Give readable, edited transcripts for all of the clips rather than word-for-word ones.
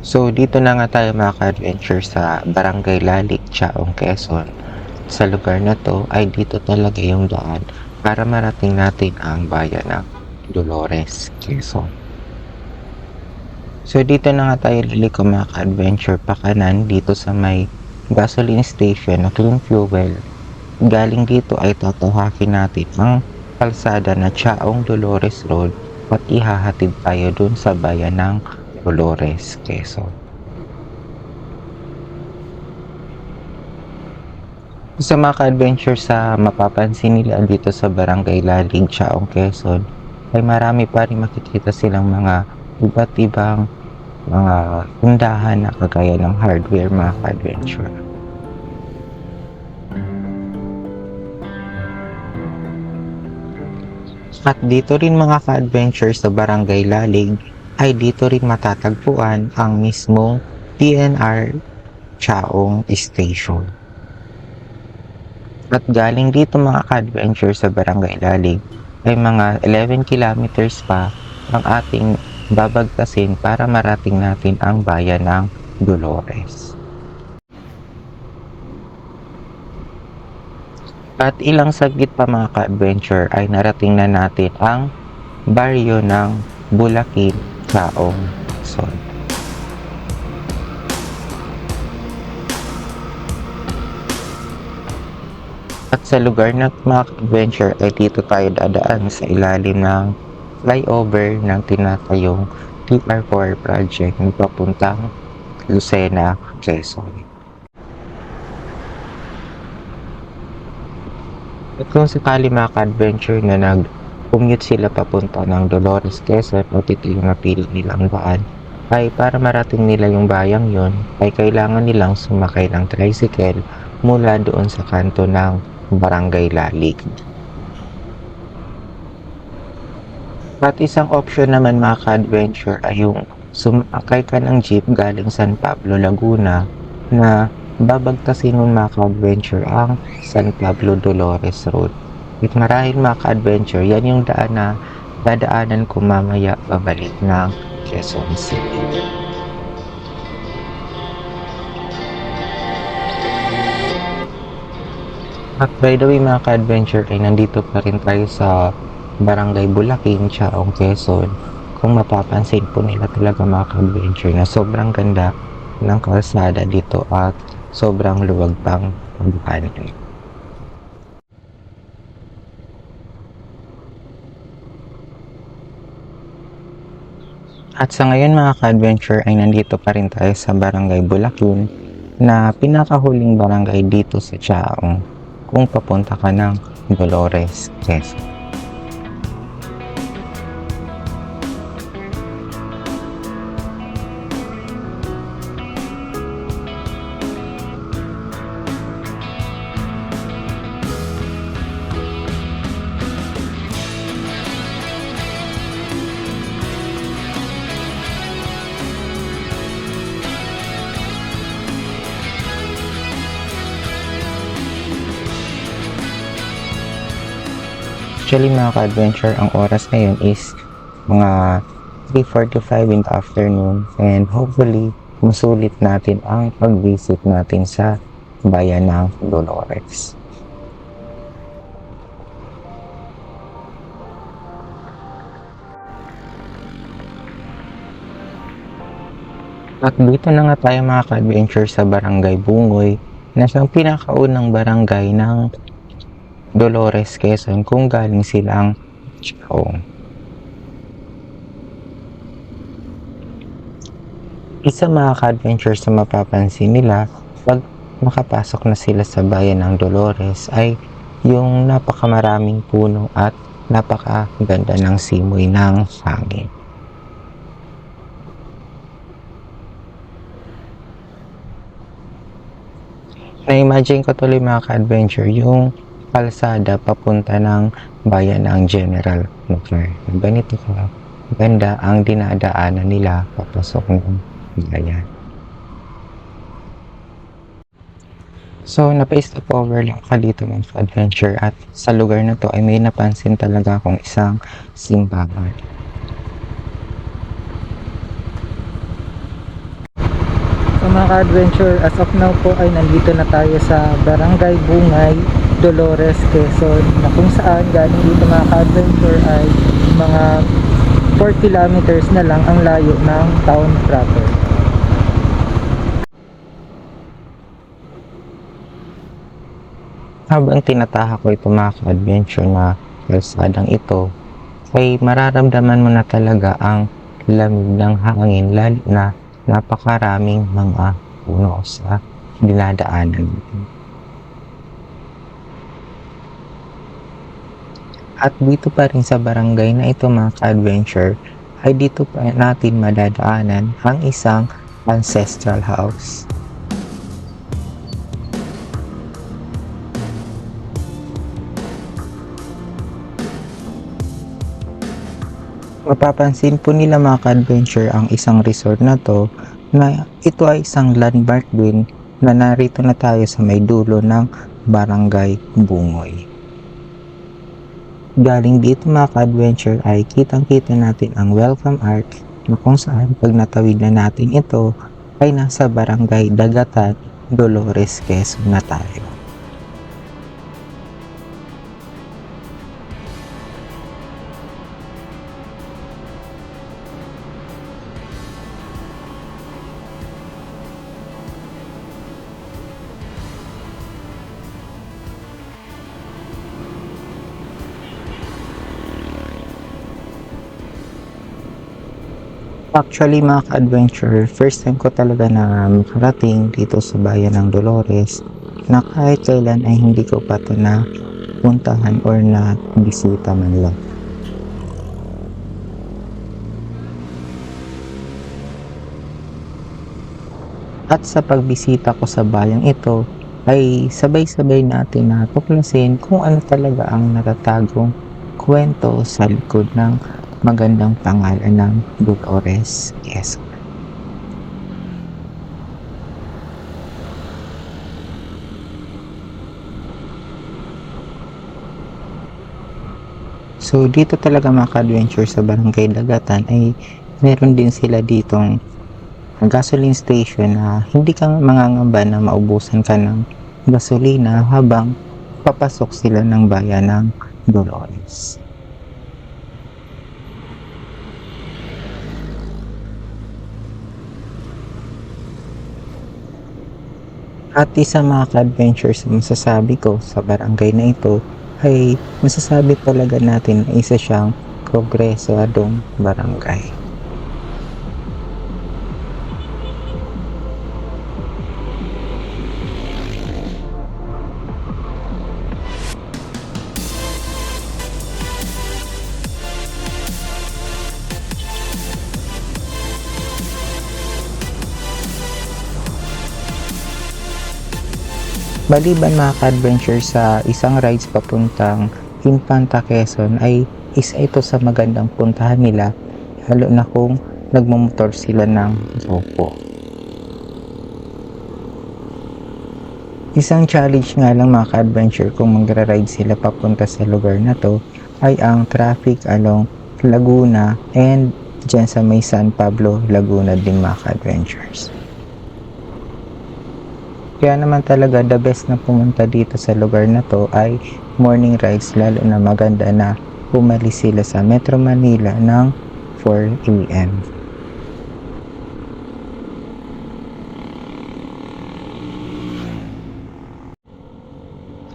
So, dito na nga tayo maka-adventure sa Barangay Lalik, Chaong, Quezon. Sa lugar na to ay dito talaga yung daan para marating natin ang bayan ng Dolores, Quezon. So, dito na nga tayo liliko maka-adventure pa kanan dito sa may gasoline station na Clean Fuel. Galing dito ay tatahakin natin ang kalsada na Chaong Dolores Road at ihahatid tayo dun sa bayan ng Dolores, Quezon. Sa mga ka-adventure sa mapapansin nila dito sa Barangay Lalig, Chaong, Quezon ay marami pa rin makikita silang mga iba't ibang mga tindahan na kagaya ng hardware, mga ka-adventure. At dito rin mga ka-adventure sa Barangay Lalig ay dito rin matatagpuan ang mismong PNR Chaong Station. At galing dito mga ka-adventure sa Barangay Lalig ay mga 11 kilometers pa ang ating babagtasin para marating natin ang bayan ng Dolores. At ilang saglit pa mga ka-adventure ay narating na natin ang baryo ng Bulakin, Chaong, Quezon. At sa lugar na mga ka-adventure ay dito tayo dadaan sa ilalim ng flyover ng tinatayong TR4 project na papuntang Lucena, Quezon. At kung sakali mga ka-adventure na nag-commute sila papunta ng Dolores, Quezon o ito yung napili nilang daan, ay para marating nila yung bayang yon ay kailangan nilang sumakay ng tricycle mula doon sa kanto ng Barangay Lalig. At isang option naman mga ka-adventure ay yung sumakay ka ng jeep galing San Pablo, Laguna na babagtasin ng mga ka-adventure ang San Pablo Dolores Road. At marahil mga ka-adventure, yan yung daan na dadaanan ko mamaya babalik ng Quezon City. At by the way mga ka-adventure ay nandito pa rin tayo sa Barangay Bulakin, Chaong, Quezon. Kung mapapansin po nila talaga mga ka-adventure na sobrang ganda ng kalsada dito at sobrang luwag pang pagbuhanin. At sa ngayon mga ka-adventure ay nandito pa rin tayo sa Barangay Bulakin na pinakahuling barangay dito sa Chaong kung papunta ka ng Dolores, Quezon. Actually mga ka-adventure, ang oras ngayon is mga 3:45 in the afternoon and hopefully masulit natin ang pag-visit natin sa bayan ng Dolores. At dito na nga tayo mga ka-adventure sa Barangay Bungoy na siyang pinakaunang barangay ng Dolores, Quezon kung galing silang Chaong. Isa mga ka-adventure sa mapapansin nila pag makapasok na sila sa bayan ng Dolores ay yung napakamaraming puno at napakaganda ng simoy ng hangin. Na-imagine ko tuloy mga ka-adventure yung kalsada papunta ng bayan ng General Lucar. Ganito ka ganda ang dinadaanan nila papasok ng bayan. So, napa-stop over lang ka dito mga ka-adventure at sa lugar na to ay may napansin talaga akong isang simbahan. mga ka-adventure, as of now po ay nandito na tayo sa Barangay Bungay, Dolores, Quezon, na kung saan galing dito mga ka-adventure ay mga 4 kilometers na lang ang layo ng town proper. Habang tinataha ko ito mga ka-adventure na kalsadang ito, ay mararamdaman mo na talaga ang lamig ng hangin lalo na napakaraming mga puno sa dinadaanan natin. At dito pa rin sa barangay na ito mga ka-adventure ay dito pa natin madadaanan ang isang ancestral house. Mapapansin po nila mga ka-adventure ang isang resort na to na ito ay isang landmark din na narito na tayo sa may dulo ng Barangay Bungoy. Galing dito mga ka-adventure ay kitang-kita natin ang welcome art na kung saan pag natawid na natin ito ay nasa Barangay Dagatan, Dolores, Quezon na tayo. Actually mga ka-adventure, first time ko talaga na makarating dito sa bayan ng Dolores na kahit kailan ay hindi ko pa ito na puntahan or na bisita man lang. At sa pagbisita ko sa bayang ito ay sabay-sabay natin na tuklasin kung ano talaga ang natatagong kwento sa likod ng magandang pangalan ng Dolores, Quezon. So dito talaga mga ka-adventure sa Barangay Dagatan ay meron din sila ditong gasoline station na hindi ka mangangamba na maubusan ka ng gasolina habang papasok sila ng bayan ng Dolores. At isa mga ka-adventures masasabi ko sa barangay na ito ay masasabi talaga natin na isa siyang progresadong barangay. Maliban mga ka-adventure sa isang rides papuntang Infanta Quezon ay isa ito sa magandang puntahan nila lalo na kung nagmumotor sila ng grupo. Isang challenge nga lang mga ka-adventure kung magra-ride sila papunta sa lugar na to ay ang traffic along Laguna and dyan sa may San Pablo, Laguna din mga ka-adventures. Kaya naman talaga the best na pumunta dito sa lugar na to ay morning rides lalo na maganda na umalis sila sa Metro Manila ng 4 AM.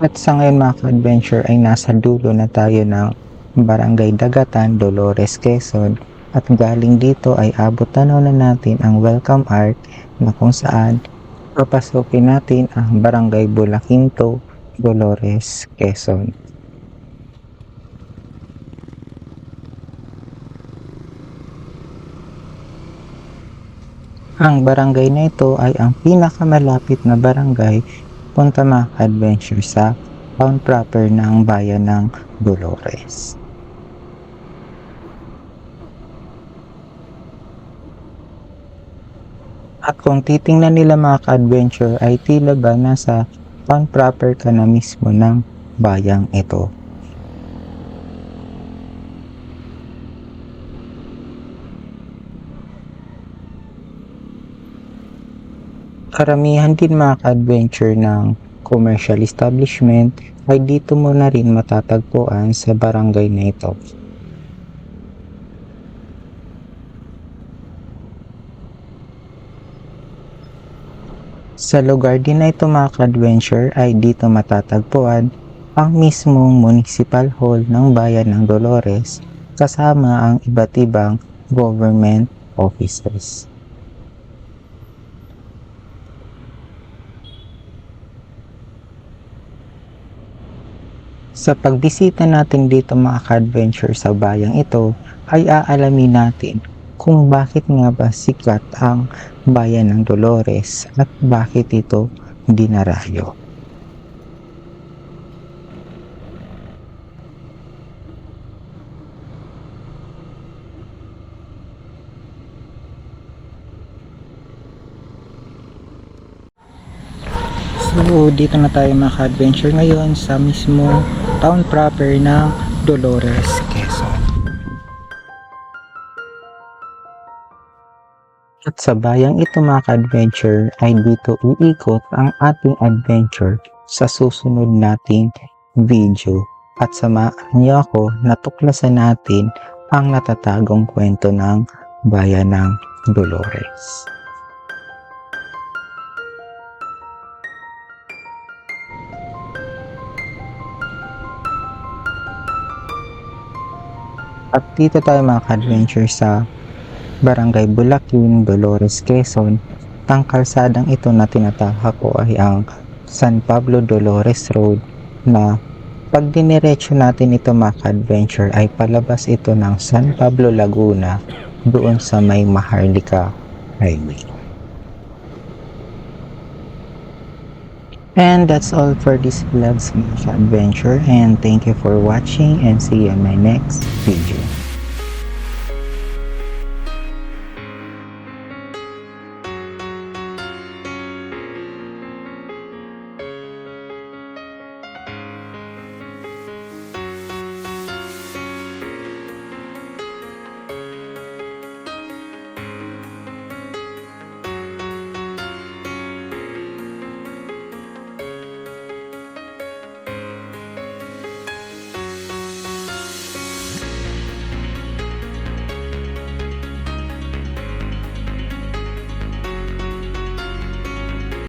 At sa ngayon mga ka-adventure ay nasa dulo na tayo ng Barangay Dagatan, Dolores, Quezon at galing dito ay abot tanaw na natin ang welcome art na kung saan papasokin natin ang Barangay Bulaquinto, Dolores, Quezon. Ang barangay na ito ay ang pinakamalapit na barangay punta mga ka-adventure sa town proper ng bayan ng Dolores. At kung titingnan nila mga ka-adventure ay tila ba nasa town proper ka na mismo ng bayang ito. Karamihan din mga ka-adventure ng commercial establishment ay dito mo na rin matatagpuan sa barangay na ito. Sa lugar din na ito mga ka-adventure ay dito matatagpuan ang mismong Municipal Hall ng Bayan ng Dolores kasama ang iba't ibang government offices. Sa pagbisita natin dito mga ka-adventure sa bayang ito ay aalamin natin kung bakit nga ba sikat ang Bayan ng Dolores at bakit ito dinarayo. So dito na tayo mga ka-adventure ngayon sa mismo town proper ng Dolores, Quezon. At sa bayang ito mga ka-adventure ay dito iikot ang ating adventure sa susunod nating video. At samahan niyo ako na tuklasan natin ang natatagong kwento ng Bayan ng Dolores. At dito tayo mga ka-adventure sa Barangay Bulakin, Dolores, Quezon. Ang kalsadang ito na tinatahak ko ay ang San Pablo Dolores Road na pag diniretso natin ito mga ka-adventure ay palabas ito ng San Pablo, Laguna doon sa may Maharlika Highway. And that's all for this vlog's adventure, and thank you for watching and see you in my next video.